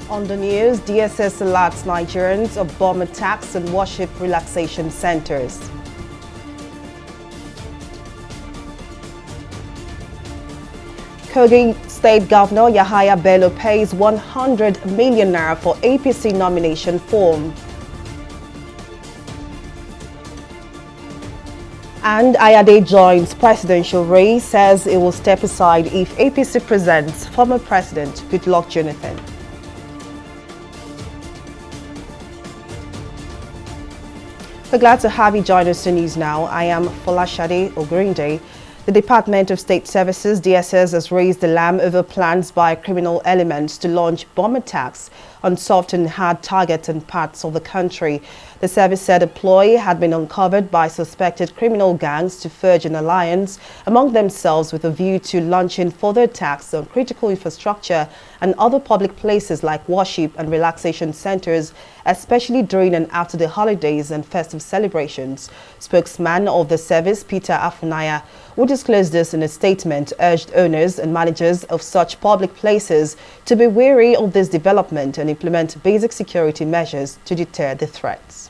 On the news, DSS alerts Nigerians of bomb attacks and worship relaxation centers. Kogi State Governor Yahaya Bello pays 100 million naira for APC nomination form. And Ayade joins presidential race, says it will step aside if APC presents former President Goodluck Jonathan. We're glad to have you join us in news now. I am Folashade Ogurinde. The Department of State Services, DSS, has raised the alarm over plans by criminal elements to launch bomb attacks on soft and hard targets in parts of the country. The service said a ploy had been uncovered by suspected criminal gangs to forge an alliance among themselves with a view to launching further attacks on critical infrastructure and other public places like worship and relaxation centers, especially during and after the holidays and festive celebrations. Spokesman of the service, Peter Afunaya, who disclosed this in a statement, urged owners and managers of such public places to be wary of this development and implement basic security measures to deter the threats.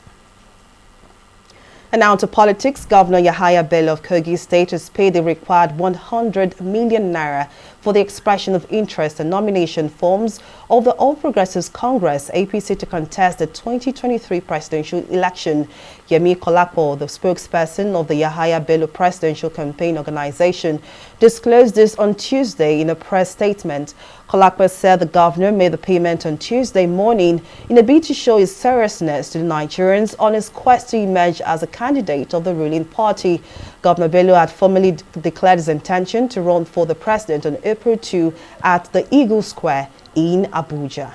And now to politics. Governor Yahaya Bello of Kogi State has paid the required 100 million naira for the expression of interest and nomination forms of the All Progressives Congress APC to contest the 2023 presidential election. Yemi Kolakpo, the spokesperson of the Yahaya Bello Presidential Campaign Organization, disclosed this on Tuesday in a press statement. Kolakpo said the governor made the payment on Tuesday morning in a bid to show his seriousness to the Nigerians on his quest to emerge as a candidate of the ruling party. Governor Bello had formally declared his intention to run for the president on April 2 at the Eagle Square in Abuja.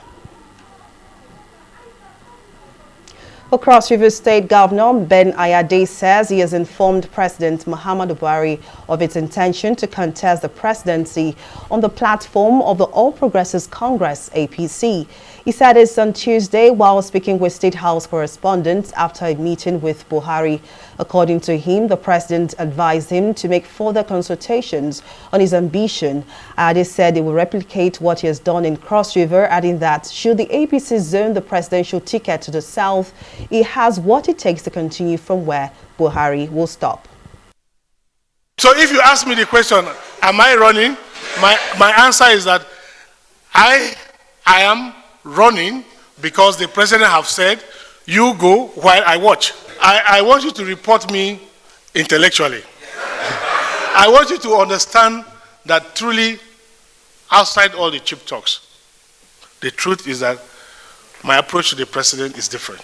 Cross River State Governor Ben Ayade says he has informed President Muhammadu Buhari of its intention to contest the presidency on the platform of the All Progressives Congress APC. He said this on Tuesday while speaking with State House correspondents after a meeting with Buhari. According to him, the president advised him to make further consultations on his ambition. Ayade said he will replicate what he has done in Cross River, adding that should the APC zone the presidential ticket to the south, he has what it takes to continue from where Buhari will stop. So if you ask me the question, am I running? My answer is that I am running because the president have said, you go while I watch. I want you to report me intellectually. I want you to understand that truly, outside all the cheap talks, the truth is that my approach to the president is different.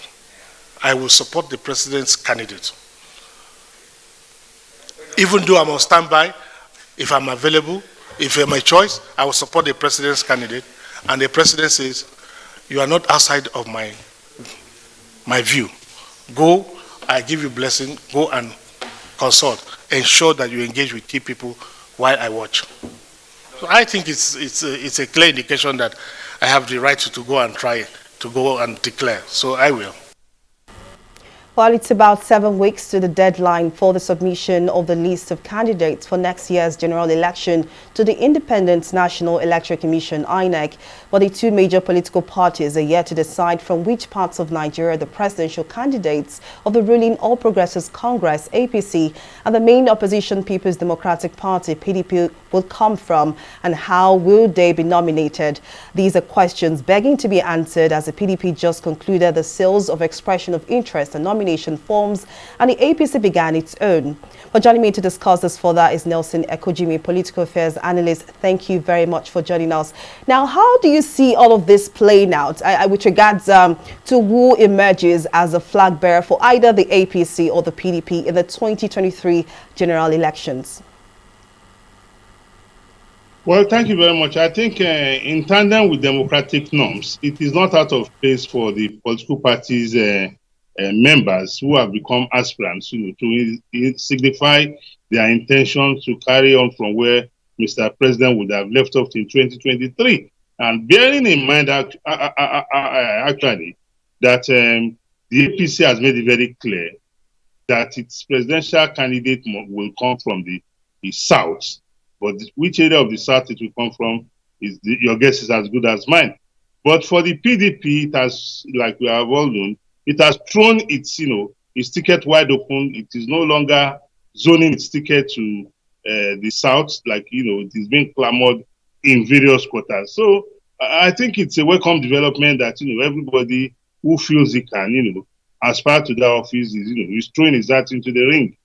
I will support the president's candidate. Even though I'm on standby, if I'm available, if I'm a choice, I will support the president's candidate. And the president says, you are not outside of my view. Go, I give you blessing, go and consult. Ensure that you engage with key people while I watch. So I think it's a clear indication that I have the right to go and try to go and declare. So I will. While it's about 7 weeks to the deadline for the submission of the list of candidates for next year's general election to the Independent National Electoral Commission, INEC, but the two major political parties are yet to decide from which parts of Nigeria the presidential candidates of the ruling All Progressives Congress, APC, and the main opposition People's Democratic Party, PDP, will come from, and how will they be nominated. These are questions begging to be answered as the PDP just concluded the sales of expression of interest and nomination forms, and the APC began its own. But joining me to discuss this further is Nelson Ekojimi, political affairs analyst. Thank you very much for joining us. Now, how do you see all of this playing out with regards to who emerges as a flag bearer for either the APC or the PDP in the 2023 general elections? Well, thank you very much. I think in tandem with democratic norms, it is not out of place for the political parties members who have become aspirants, to signify their intention to carry on from where Mr. President would have left off in 2023. And bearing in mind actually that the APC has made it very clear that its presidential candidate will come from the South. But which area of the South it will come from, your guess is as good as mine. But for the PDP, it has, like we have all known, it has thrown its, its ticket wide open. It is no longer zoning its ticket to the south, like, it is being clamored in various quarters. So I think it's a welcome development that, everybody who feels he can, aspire to that office is throwing his hat into the ring.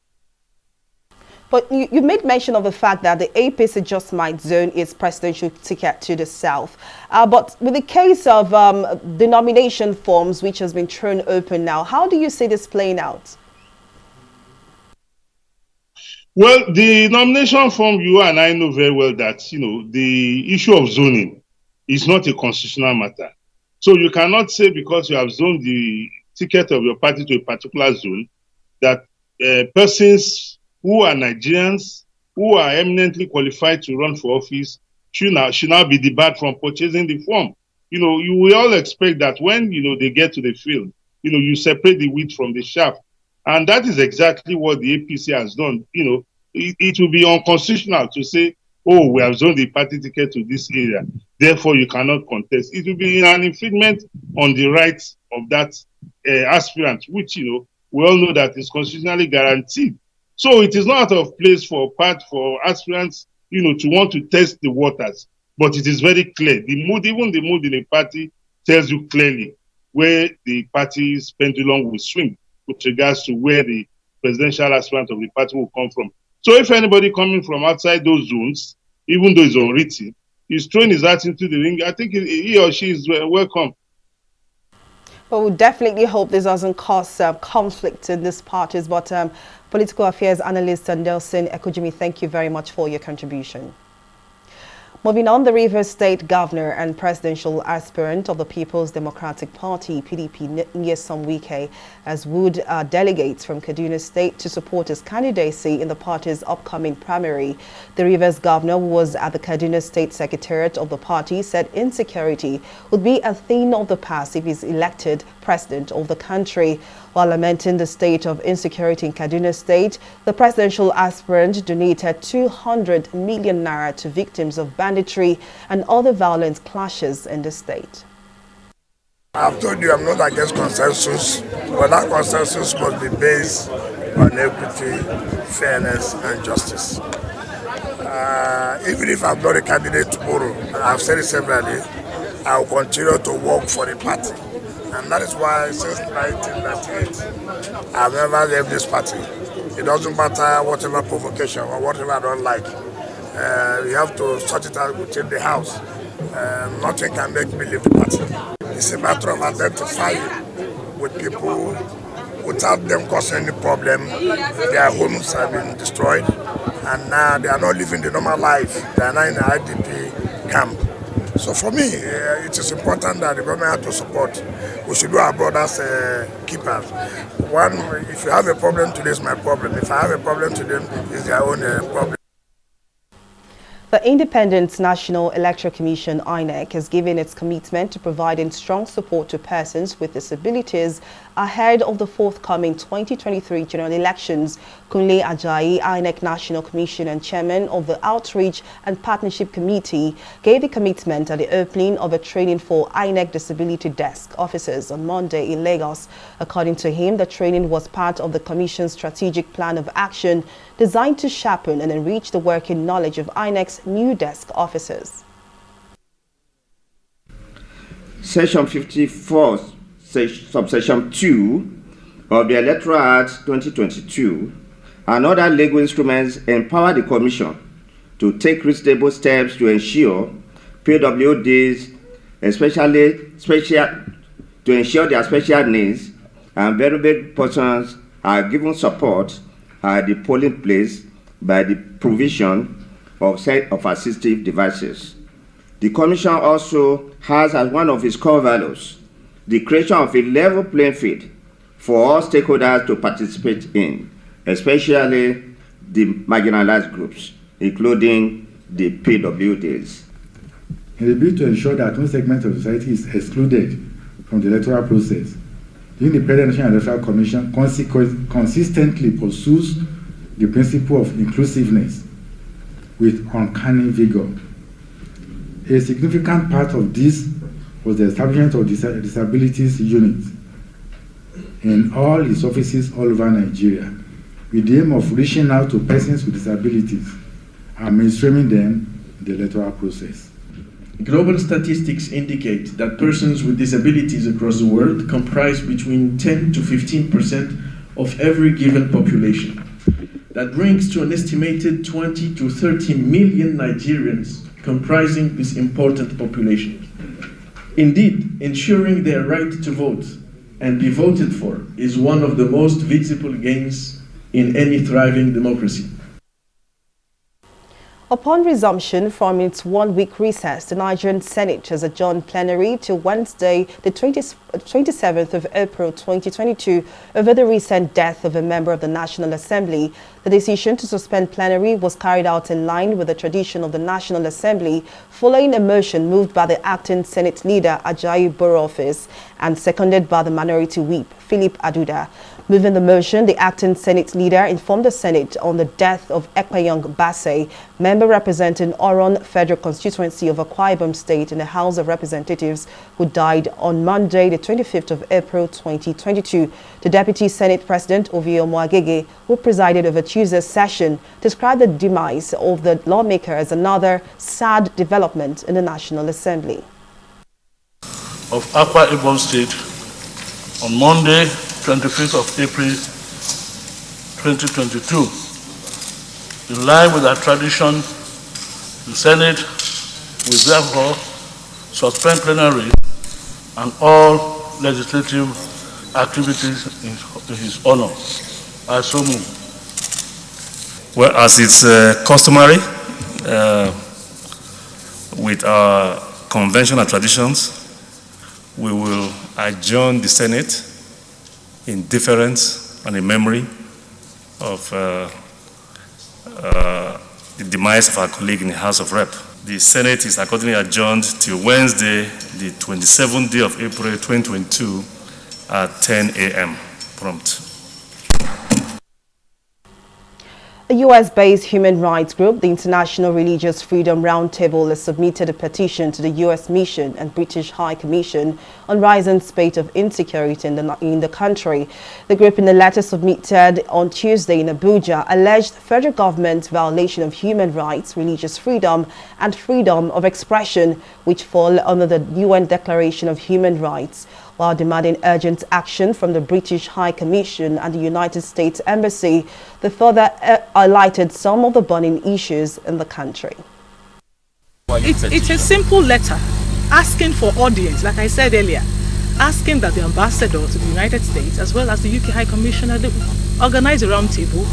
But you made mention of the fact that the APC just might zone its presidential ticket to the south. But with the case of the nomination forms, which has been thrown open now, how do you see this playing out? Well, the nomination form, you and I know very well that, the issue of zoning is not a constitutional matter. So you cannot say because you have zoned the ticket of your party to a particular zone that persons who are Nigerians, who are eminently qualified to run for office, should now be debarred from purchasing the form. You will all expect that when, they get to the field, you separate the wheat from the chaff. And that is exactly what the APC has done. It will be unconstitutional to say, oh, we have zoned the party ticket to this area, therefore you cannot contest. It will be an infringement on the rights of that aspirant, which, we all know that is constitutionally guaranteed. So it is not out of place for aspirants, to want to test the waters. But it is very clear. Even the mood in the party tells you clearly where the party's pendulum will swing with regards to where the presidential aspirant of the party will come from. So if anybody coming from outside those zones, even though it's unwritten, is throwing his hat into the ring, I think he or she is welcome. Well, we definitely hope this doesn't cause conflict in these parties. But political affairs analyst Nelson Ekujimi, thank you very much for your contribution. Moving on, the Rivers State Governor and presidential aspirant of the People's Democratic Party, PDP, Nyesom Wike, has wooed delegates from Kaduna State to support his candidacy in the party's upcoming primary. The Rivers Governor, who was at the Kaduna State Secretariat of the party, said insecurity would be a thing of the past if he's elected president of the country. While lamenting the state of insecurity in Kaduna State, the presidential aspirant donated 200 million naira to victims of banditry and other violent clashes in the state. I've told you I'm not against consensus, but that consensus must be based on equity, fairness, and justice. Even if I'm not a candidate tomorrow, I've said it severally, I will continue to work for the party. And that is why since 1998, I've never left this party. It doesn't matter whatever provocation or whatever I don't like. We have to sort it out within the house. Nothing can make me leave the party. It's a matter of identifying with people without them causing any problem. Their homes have been destroyed and now they are not living the normal life. They are now in the IDP camp. So for me, it is important that the government has to support. We should do our brothers keepers. One, if you have a problem today, it's my problem. If I have a problem to them, it's their own problem. The Independent National Electoral Commission, INEC, has given its commitment to providing strong support to persons with disabilities ahead of the forthcoming 2023 general elections. Kunle Ajayi, INEC National Commission and Chairman of the Outreach and Partnership Committee, gave the commitment at the opening of a training for INEC Disability Desk officers on Monday in Lagos. According to him, the training was part of the Commission's strategic plan of action designed to sharpen and enrich the working knowledge of INEC's new desk officers. Section 54, subsection 2 of the Electoral Act 2022 and other legal instruments empower the Commission to take reasonable steps to ensure PWDs, to ensure their special needs and vulnerable persons are given support at the polling place by the provision of set of assistive devices. The Commission also has as one of its core values the creation of a level playing field for all stakeholders to participate in, especially the marginalized groups, including the PWDs. In the bid to ensure that no segment of society is excluded from the electoral process, the Independent National Electoral Commission consistently pursues the principle of inclusiveness with uncanny vigor. A significant part of this was the establishment of disabilities units in all its offices all over Nigeria, with the aim of reaching out to persons with disabilities and mainstreaming them in the electoral process. Global statistics indicate that persons with disabilities across the world comprise between 10 to 15% of every given population. That brings to an estimated 20 to 30 million Nigerians comprising this important population. Indeed, ensuring their right to vote and be voted for is one of the most visible gains in any thriving democracy. Upon resumption from its one-week recess, the Nigerian Senate has adjourned plenary till Wednesday, the 27th of April 2022, over the recent death of a member of the National Assembly. The decision to suspend plenary was carried out in line with the tradition of the National Assembly, following a motion moved by the acting Senate leader, Ajayi Borough-Office, and seconded by the minority whip, Philip Aduda. Moving the motion, the acting Senate leader informed the Senate on the death of Ekpeyong Bassey, member representing Oron Federal Constituency of Akwa Ibom State in the House of Representatives, who died on Monday, the 25th of April 2022. The Deputy Senate President, Ovio Moagege, who presided over Tuesday's session, described the demise of the lawmaker as another sad development in the National Assembly. Of Akwa Ibom State on Monday, 25th of April 2022. In line with our tradition, the Senate will therefore suspend plenary and all legislative activities in his honor. I so move. Well, as it's customary with our convention and traditions, we will adjourn the Senate in deference and in memory of the demise of our colleague in the House of Rep. The Senate is accordingly adjourned till Wednesday, the 27th day of April 2022 at 10 a.m. prompt. A U.S.-based human rights group, the International Religious Freedom Roundtable, has submitted a petition to the U.S. Mission and British High Commission on rising spate of insecurity in the country. The group, in a letter submitted on Tuesday in Abuja, alleged federal government violation of human rights, religious freedom, and freedom of expression, which fall under the UN Declaration of Human Rights, while demanding urgent action from the British High Commission and the United States Embassy. They further highlighted some of the burning issues in the country. It's a simple letter asking for audience, like I said earlier, asking that the ambassador to the United States as well as the UK High Commissioner organize a roundtable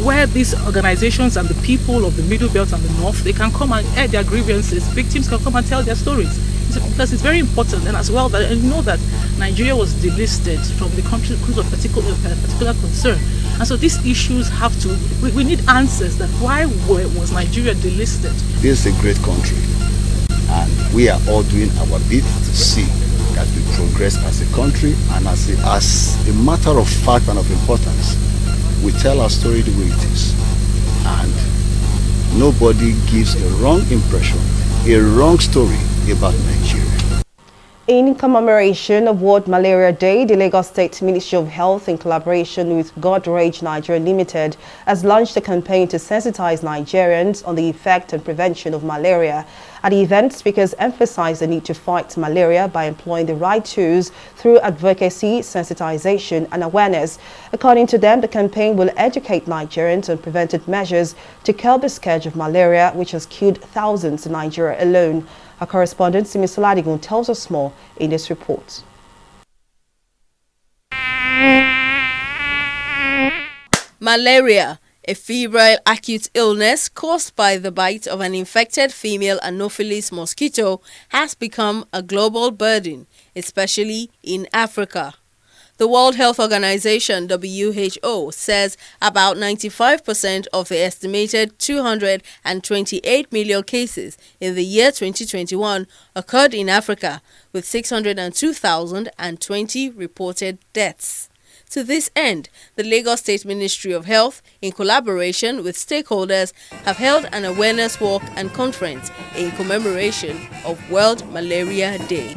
where these organizations and the people of the Middle Belt and the North, they can come and air their grievances. Victims can come and tell their stories. Because it's very important, and as well that you know that Nigeria was delisted from the country because of particular concern, and so these issues have to. We need answers. That why was Nigeria delisted? This is a great country, and we are all doing our bit to see that we progress as a country, and as a matter of fact and of importance, we tell our story the way it is, and nobody gives a wrong impression, a wrong story about Nigeria. In commemoration of World Malaria Day, the Lagos State Ministry of Health, in collaboration with God Rage Nigeria Limited, has launched a campaign to sensitize Nigerians on the effect and prevention of malaria. At the event, speakers emphasized the need to fight malaria by employing the right tools through advocacy, sensitization, and awareness. According to them, the campaign will educate Nigerians on preventive measures to curb the scourge of malaria, which has killed thousands in Nigeria alone. Our correspondent, Simi Soladigun, tells us more in this report. Malaria, a febrile acute illness caused by the bite of an infected female Anopheles mosquito, has become a global burden, especially in Africa. The World Health Organization, WHO, says about 95% of the estimated 228 million cases in the year 2021 occurred in Africa, with 602,020 reported deaths. To this end, the Lagos State Ministry of Health, in collaboration with stakeholders, have held an awareness walk and conference in commemoration of World Malaria Day.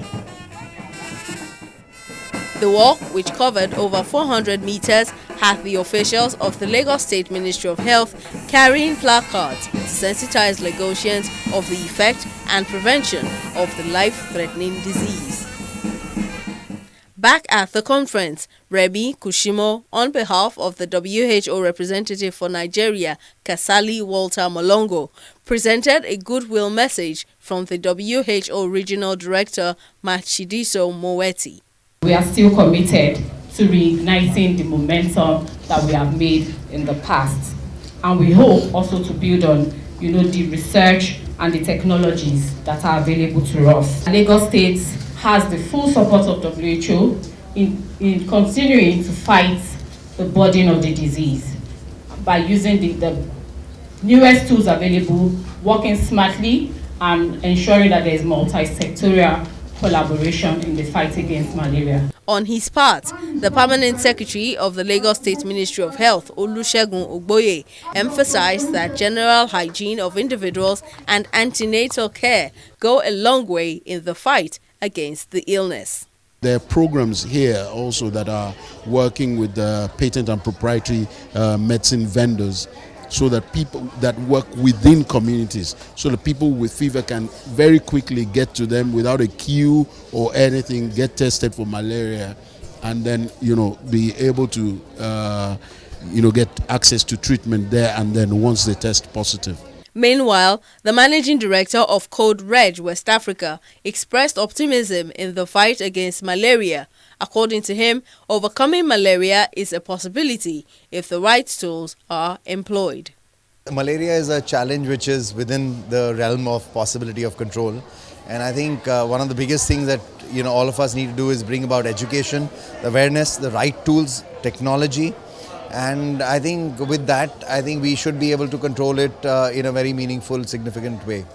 The walk, which covered over 400 meters, had the officials of the Lagos State Ministry of Health carrying placards to sensitize Lagosians of the effect and prevention of the life-threatening disease. Back at the conference, Remi Kushimo, on behalf of the WHO representative for Nigeria, Kasali Walter Molongo, presented a goodwill message from the WHO Regional Director, Matshidiso Moweti. We are still committed to reigniting the momentum that we have made in the past. And we hope also to build on, the research and the technologies that are available to us. Lagos State has the full support of WHO in continuing to fight the burden of the disease by using the newest tools available, working smartly, and ensuring that there is multi-sectorial collaboration in the fight against malaria. On his part, the permanent secretary of the Lagos State Ministry of Health, Olusegun Ogboye, emphasized that general hygiene of individuals and antenatal care go a long way in the fight against the illness. There are programs here also that are working with the patent and proprietary medicine vendors, so that people that work within communities, so that people with fever can very quickly get to them without a queue or anything, get tested for malaria, and then be able to get access to treatment there and then once they test positive. Meanwhile, the managing director of Code Red West Africa expressed optimism in the fight against malaria. According to him, overcoming malaria is a possibility if the right tools are employed. Malaria is a challenge which is within the realm of possibility of control. And I think one of the biggest things that all of us need to do is bring about education, awareness, the right tools, technology. And I think with that, we should be able to control it in a very meaningful, significant way.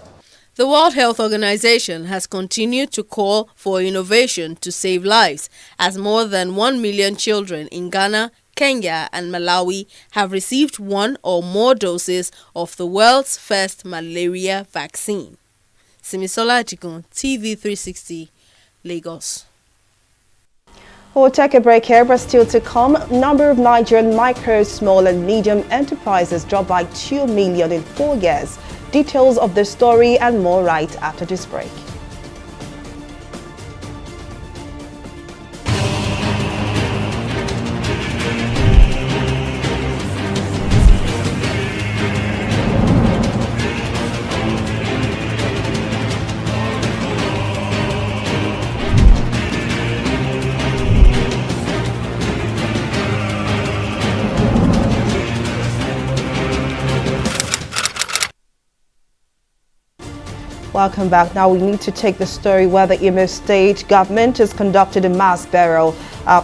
The World Health Organization has continued to call for innovation to save lives, as more than 1 million children in Ghana, Kenya and Malawi have received one or more doses of the world's first malaria vaccine. Simisola Ajikun, TV360, Lagos. We'll take a break here, but still to come. Number of Nigerian micro, small and medium enterprises dropped by 2 million in 4 years. Details of the story and more right after this break. Welcome back. Now we need to take the story where the Imo State government has conducted a mass burial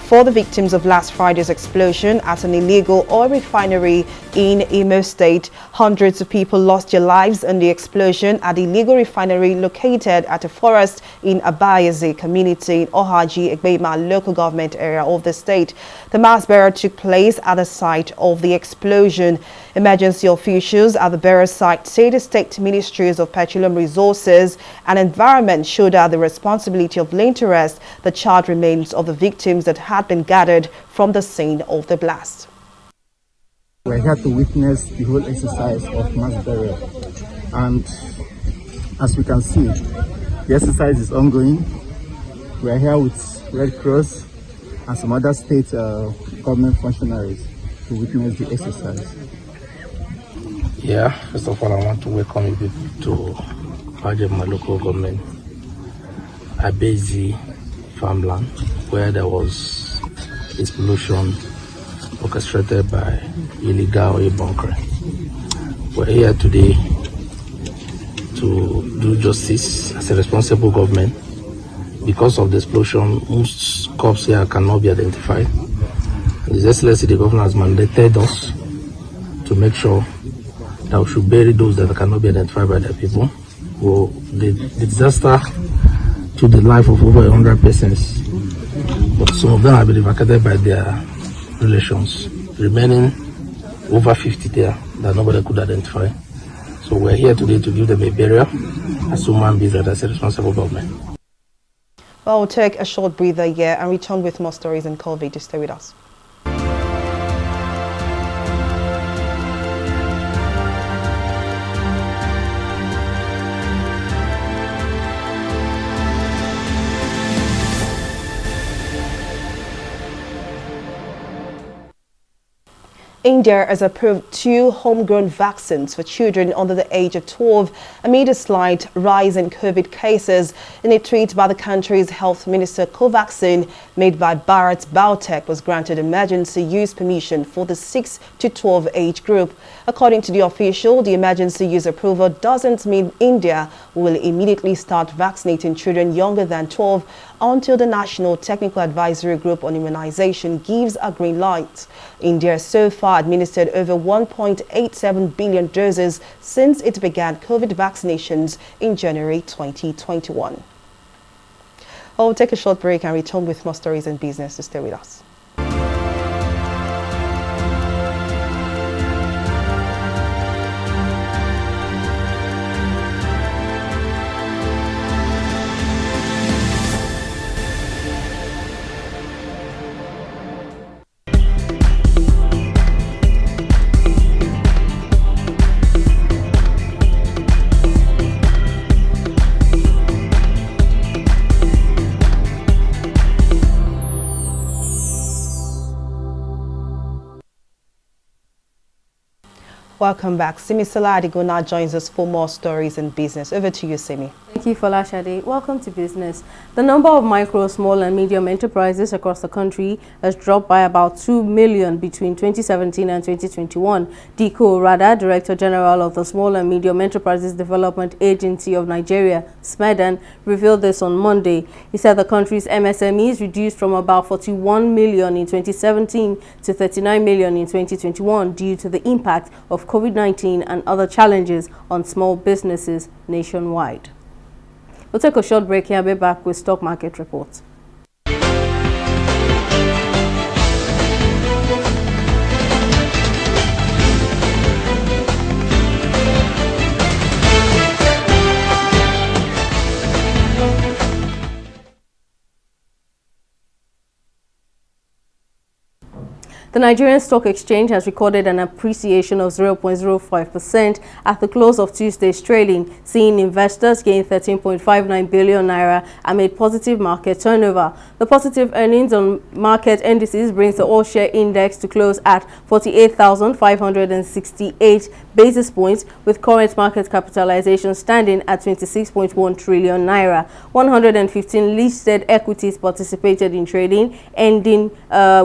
for the victims of last Friday's explosion at an illegal oil refinery in Imo State. Hundreds of people lost their lives in the explosion at the illegal refinery located at a forest in Abayaze community in Ohaji, Egbema local government area of the state. The mass burial took place at the site of the explosion. Emergency officials at the burial site say the state ministries of petroleum resources and environment shoulder the responsibility of laying to rest the charred remains of the victims that had been gathered from the scene of the blast. We're here to witness the whole exercise of mass burial, and as we can see, the exercise is ongoing. We're here with Red Cross and some other state government functionaries to witness the exercise. Yeah, first of all, I want to welcome you to my local government, Abezi farmland, where there was explosion orchestrated by illegal oil bunkering. We're here today to do justice as a responsible government. Because of the explosion, most corpses here cannot be identified. His Excellency the Governor has mandated us to make sure that we should bury those that cannot be identified by their people. Well, the disaster took the life of over 100 persons, but some of them have been evacuated by their relations, remaining over 50 there that nobody could identify. So we're here today to give them a burial as human beings and as a responsible government. Well, we'll take a short breather here and return with more stories and COVID. Stay with us. India has approved 2 homegrown vaccines for children under the age of 12 amid a slight rise in COVID cases. In a tweet by the country's health minister, Covaxin, made by Bharat Biotech, was granted emergency use permission for the 6 to 12 age group. According to the official, the emergency use approval doesn't mean India will immediately start vaccinating children younger than 12 until the National Technical Advisory Group on Immunization gives a green light. India so far administered over 1.87 billion doses since it began COVID vaccinations in January 2021. We'll take a short break and return with more stories and business. To stay with us. Welcome back. Simi Saladigo now joins us for more stories and business. Over to you, Simi. Thank you, Folashade. Welcome to business. The number of micro, small and medium enterprises across the country has dropped by about 2 million between 2017 and 2021. Diko Rada, Director General of the Small and Medium Enterprises Development Agency of Nigeria, SMEDAN, revealed this on Monday. He said the country's MSMEs reduced from about 41 million in 2017 to 39 million in 2021 due to the impact of COVID-19 and other challenges on small businesses nationwide. We'll take a short break here and be back with stock market reports. The Nigerian Stock Exchange has recorded an appreciation of 0.05% at the close of Tuesday's trading, seeing investors gain 13.59 billion naira amid positive market turnover. The positive earnings on market indices brings the all-share index to close at 48,568 basis points, with current market capitalization standing at 26.1 trillion naira. 115 listed equities participated in trading, ending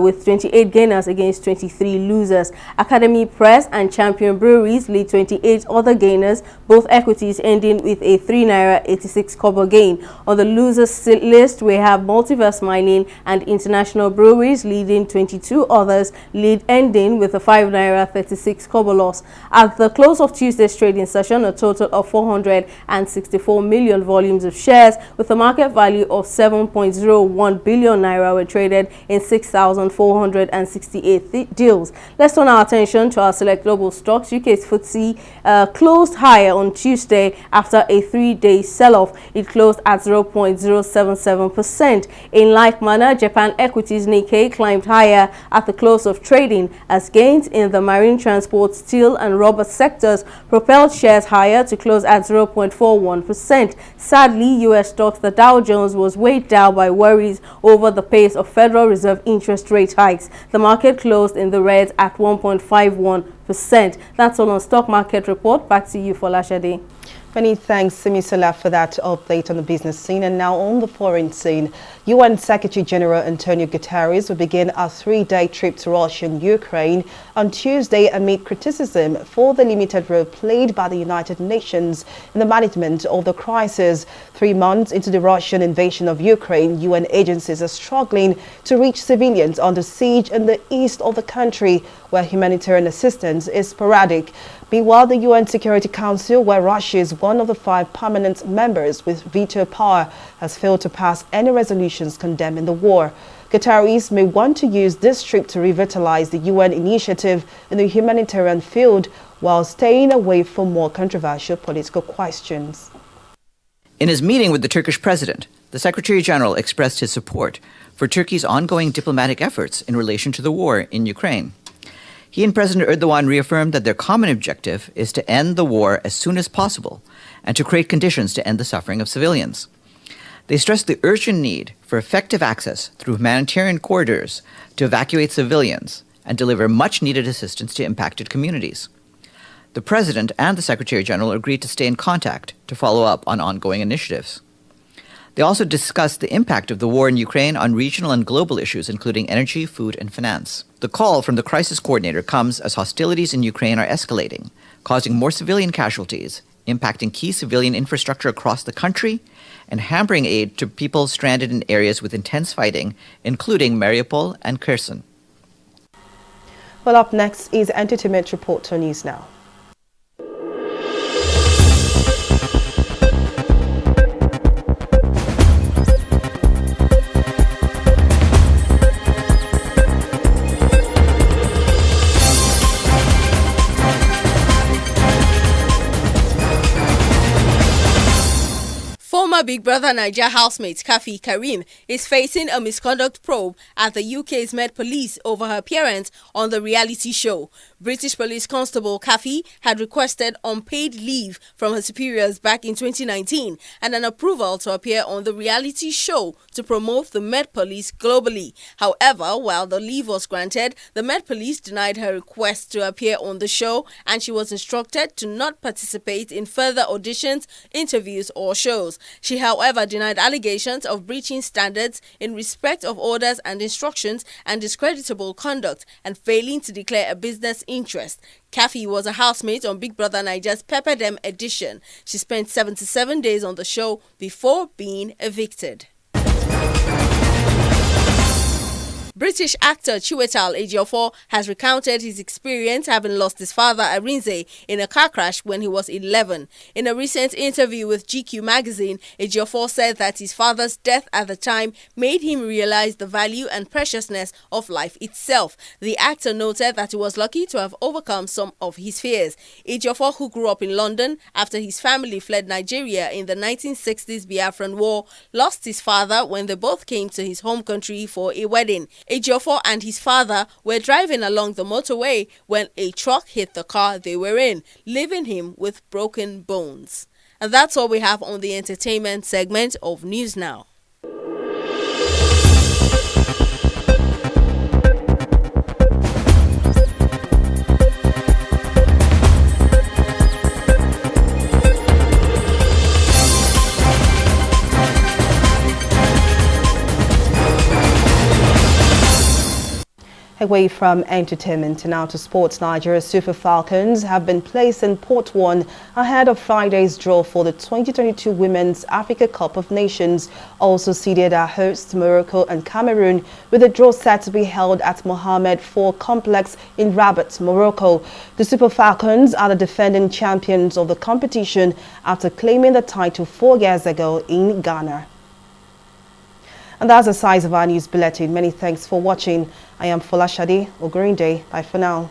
with 28 gainers against 23 losers. Academy Press and Champion Breweries lead 28 other gainers, both equities ending with a 3 naira 86 kobo gain. On the losers list, we have Multiverse Mining and International Breweries leading 22 others, ending with a 5 naira 36 kobo loss. At the close of Tuesday's trading session, a total of 464 million volumes of shares with a market value of 7.01 billion naira were traded in 6,468 deals. Let's turn our attention to our select global stocks. UK's FTSE closed higher on Tuesday after a 3-day sell-off. It closed at 0.077%. In like manner, Japan equities Nikkei climbed higher at the close of trading as gains in the marine transport, steel and rubber sectors propelled shares higher to close at 0.41%. Sadly, U.S. stocks, the Dow Jones was weighed down by worries over the pace of Federal Reserve interest rate hikes. The market closed in the red at 1.51%. That's all on stock market report. Back to you, Folashade. Many thanks, Simisola, for that update on the business scene. And now on the foreign scene, UN Secretary General Antonio Guterres will begin a 3-day trip to Russia and Ukraine on Tuesday amid criticism for the limited role played by the United Nations in the management of the crisis. 3 months into the Russian invasion of Ukraine, UN agencies are struggling to reach civilians under siege in the east of the country, where humanitarian assistance is sporadic. Meanwhile, the UN Security Council, where Russia is one of the 5 permanent members with veto power, has failed to pass any resolutions condemning the war. Guterres may want to use this trip to revitalize the UN initiative in the humanitarian field while staying away from more controversial political questions. In his meeting with the Turkish president, the Secretary General expressed his support for Turkey's ongoing diplomatic efforts in relation to the war in Ukraine. He and President Erdogan reaffirmed that their common objective is to end the war as soon as possible and to create conditions to end the suffering of civilians. They stressed the urgent need for effective access through humanitarian corridors to evacuate civilians and deliver much-needed assistance to impacted communities. The President and the Secretary General agreed to stay in contact to follow up on ongoing initiatives. They also discussed the impact of the war in Ukraine on regional and global issues, including energy, food, and finance. The call from the crisis coordinator comes as hostilities in Ukraine are escalating, causing more civilian casualties, impacting key civilian infrastructure across the country, and hampering aid to people stranded in areas with intense fighting, including Mariupol and Kherson. Well, up next is Entertainment Reporter News Now. Former Big Brother Naija housemate Kafi Karim is facing a misconduct probe at the UK's Met Police over her appearance on the reality show. British Police Constable Kafi had requested unpaid leave from her superiors back in 2019 and an approval to appear on the reality show to promote the Met Police globally. However, while the leave was granted, the Met Police denied her request to appear on the show, and she was instructed to not participate in further auditions, interviews, or shows. She, however, denied allegations of breaching standards in respect of orders and instructions and discreditable conduct and failing to declare a business interest. Kafi was a housemate on Big Brother Naija's Pepper Dem edition. She spent 77 days on the show before being evicted. British actor Chiwetal Ejiofor has recounted his experience having lost his father Arinze in a car crash when he was 11. In a recent interview with GQ magazine, Ejiofor said that his father's death at the time made him realize the value and preciousness of life itself. The actor noted that he was lucky to have overcome some of his fears. Ejiofor, who grew up in London after his family fled Nigeria in the 1960s Biafran War, lost his father when they both came to his home country for a wedding. Ejiofor and his father were driving along the motorway when a truck hit the car they were in, leaving him with broken bones. And that's all we have on the entertainment segment of News Now. Away from entertainment and now to sports, Nigeria's Super Falcons have been placed in Port 1 ahead of Friday's draw for the 2022 Women's Africa Cup of Nations. Also seeded are hosts Morocco and Cameroon, with the draw set to be held at Mohammed IV Complex in Rabat, Morocco. The Super Falcons are the defending champions of the competition after claiming the title 4 years ago in Ghana. And that's the size of our news bulletin. Many thanks for watching. I am Folashade Ogurinde. Bye for now.